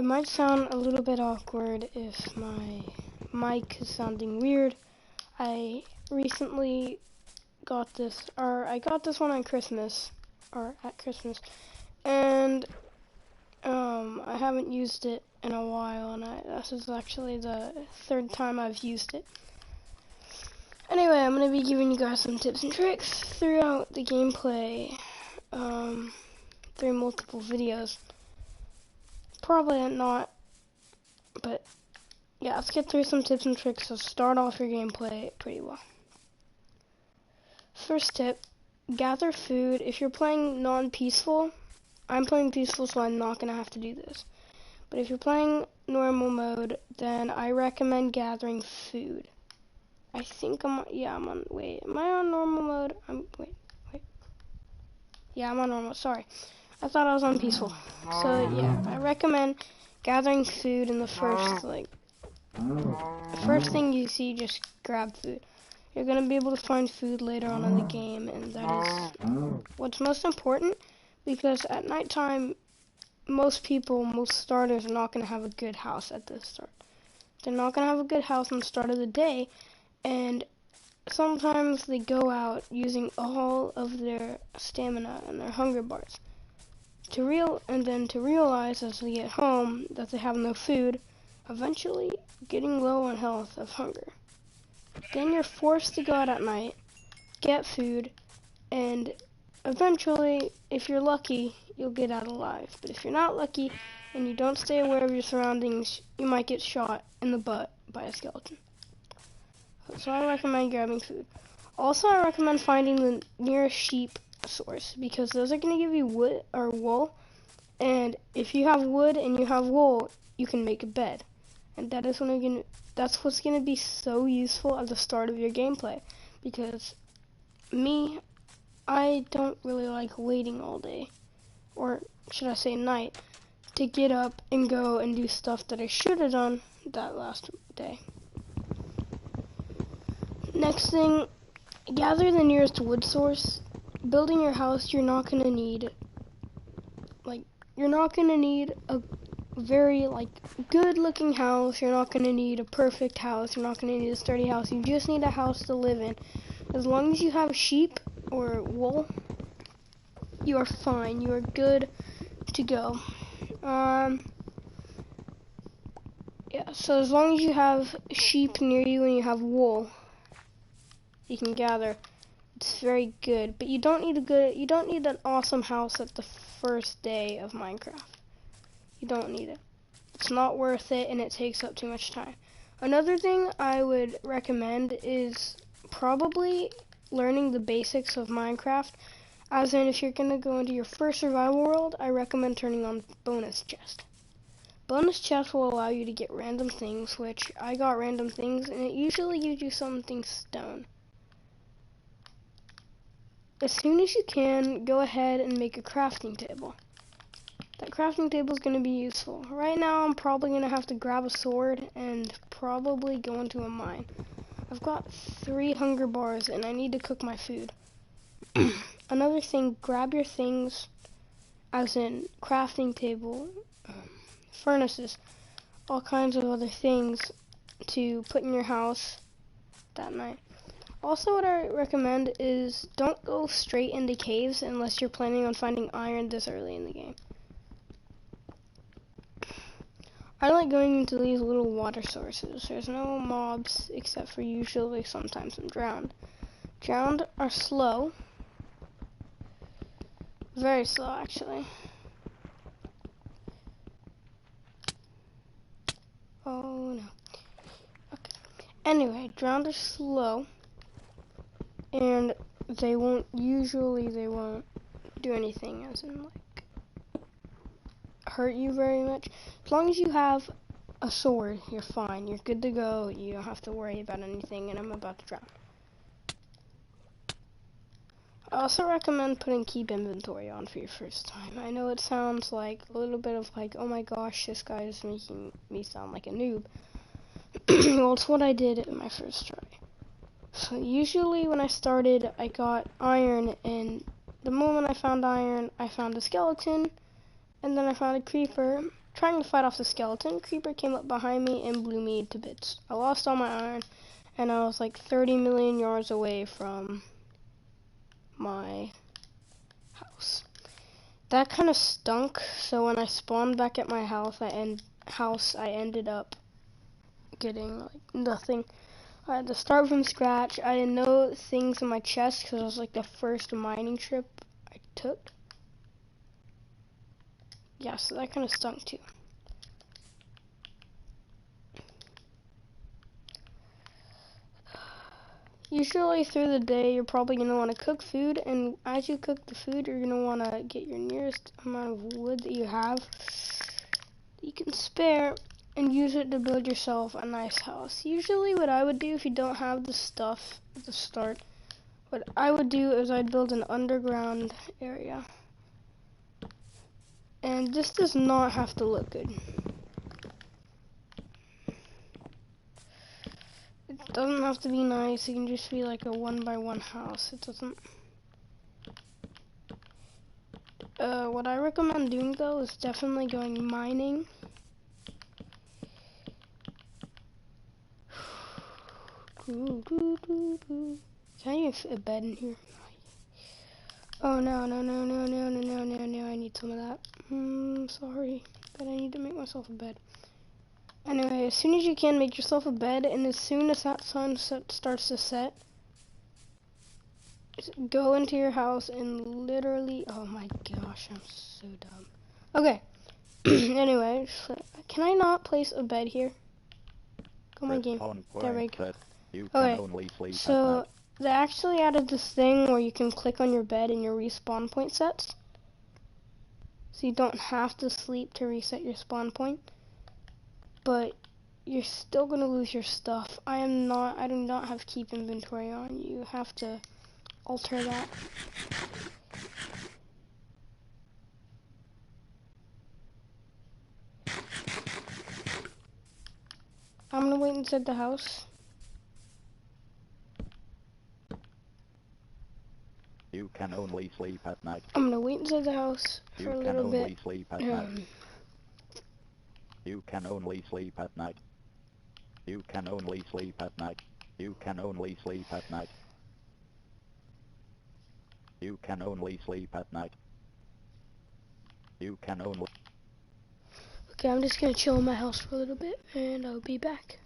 it might sound a little bit awkward if my mic is sounding weird. I recently got this, or I got this one on Christmas, or at Christmas, and I haven't used it in a while, and this is actually the third time I've used it. Anyway, I'm going to be giving you guys some tips and tricks throughout the gameplay, through multiple videos. Probably not, but yeah, let's get through some tips and tricks to start off your gameplay pretty well. First tip, gather food. If you're playing non-peaceful, I'm playing peaceful, so I'm not going to have to do this. But if you're playing normal mode, then I recommend gathering food. I think am I on normal mode? Wait. Yeah, I'm on normal, sorry. I thought I was on peaceful. So yeah, I recommend gathering food in the first thing you see, just grab food. You're going to be able to find food later on in the game, and that is what's most important, because at nighttime, most starters are not going to have a good house at the start. They're not going to have a good house on the start of the day, and sometimes they go out using all of their stamina and their hunger bars. To realize as they get home that they have no food, eventually getting low on health of hunger. Then you're forced to go out at night, get food, and eventually, if you're lucky, you'll get out alive. But if you're not lucky and you don't stay aware of your surroundings, you might get shot in the butt by a skeleton. So I recommend grabbing food. Also, I recommend finding the nearest sheep source, because those are going to give you wood or wool. And if you have wood and you have wool, you can make a bed. And that's what's going to be so useful at the start of your gameplay, because I don't really like waiting all day, or should I say night, to get up and go and do stuff that I should have done that last day. Next thing, gather the nearest wood source. Building your house, you're not going to need a very good looking house. You're not going to need a perfect house. You're not going to need a sturdy house. You just need a house to live in. As long as you have sheep or wool, you are fine. You are good to go. Yeah, so as long as you have sheep near you and you have wool, you can gather. It's very good, but you don't need an awesome house at the first day of Minecraft. You don't need it. It's not worth it, and it takes up too much time. Another thing I would recommend is probably learning the basics of Minecraft. As in, if you're going to go into your first survival world, I recommend turning on bonus chest. Bonus chest will allow you to get random things, which I got random things, and it usually gives you something stone. As soon as you can, go ahead and make a crafting table. That crafting table is going to be useful. Right now, I'm probably going to have to grab a sword and probably go into a mine. I've got 3 hunger bars, and I need to cook my food. Another thing, grab your things, as in crafting table, furnaces, all kinds of other things to put in your house that night. Also, what I recommend is don't go straight into caves unless you're planning on finding iron this early in the game. I like going into these little water sources. There's no mobs except for usually sometimes I'm drowned. Drowned are slow. Very slow, actually. Oh no. Okay. Anyway, drowned are slow. And they won't do anything, as in hurt you very much. As long as you have a sword, you're fine. You're good to go. You don't have to worry about anything, and I'm about to drown. I also recommend putting keep inventory on for your first time. I know it sounds like a little bit of oh my gosh, this guy is making me sound like a noob. Well, it's what I did in my first try. So usually when I started, I got iron, and the moment I found iron, I found a skeleton, and then I found a creeper, trying to fight off the skeleton, creeper came up behind me and blew me to bits. I lost all my iron, and I was like 30 million yards away from my house. That kind of stunk, so when I spawned back at my house, I ended up getting like nothing. I had to start from scratch. I didn't know things in my chest because it was like the first mining trip I took. Yeah, so that kind of stunk too. Usually through the day, you're probably going to want to cook food, and as you cook the food, you're going to want to get your nearest amount of wood that you have, you can spare, and use it to build yourself a nice house. Usually what I would do if you don't have the stuff at the start, what I would do is I'd build an underground area. And this does not have to look good. It doesn't have to be nice, it can just be like a 1x1 house. It doesn't... what I recommend doing though is definitely going mining. Can I fit a bed in here? Oh no, I need some of that. Sorry, but I need to make myself a bed. Anyway, as soon as you can, make yourself a bed, and as soon as that sun starts to set, go into your house and literally, oh my gosh, I'm so dumb. Okay, anyway, can I not place a bed here? Go my game. There we go. Okay, so they actually added this thing where you can click on your bed and your respawn point sets. So you don't have to sleep to reset your spawn point. But you're still gonna lose your stuff. I do not have keep inventory on. You have to alter that. I'm gonna wait inside the house. You can only sleep at night. I'm gonna wait inside the house for a little bit. You can only sleep at night. You can only sleep at night. You can only sleep at night. You can only sleep at night. You can only sleep at night. You can only... Okay, I'm just gonna chill in my house for a little bit, and I'll be back.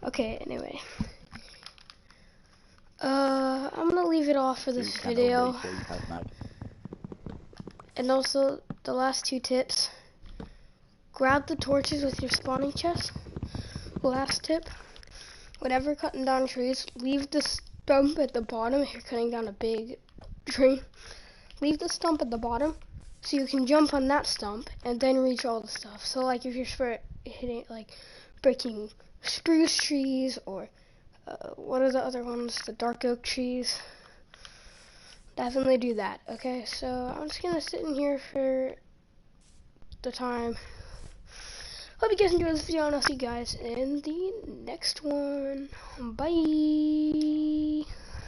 Okay, anyway. I'm gonna leave it off for this video. And also, the last two tips. Grab the torches with your spawning chest. Last tip. Whenever cutting down trees, leave the stump at the bottom if you're cutting down a big tree. Leave the stump at the bottom so you can jump on that stump and then reach all the stuff. So like if you're hitting, like breaking spruce trees or what are the other ones, the dark oak trees, definitely do that. Okay, so I'm just gonna sit in here for the time. Hope you guys enjoyed this video, and I'll see you guys in the next one. Bye.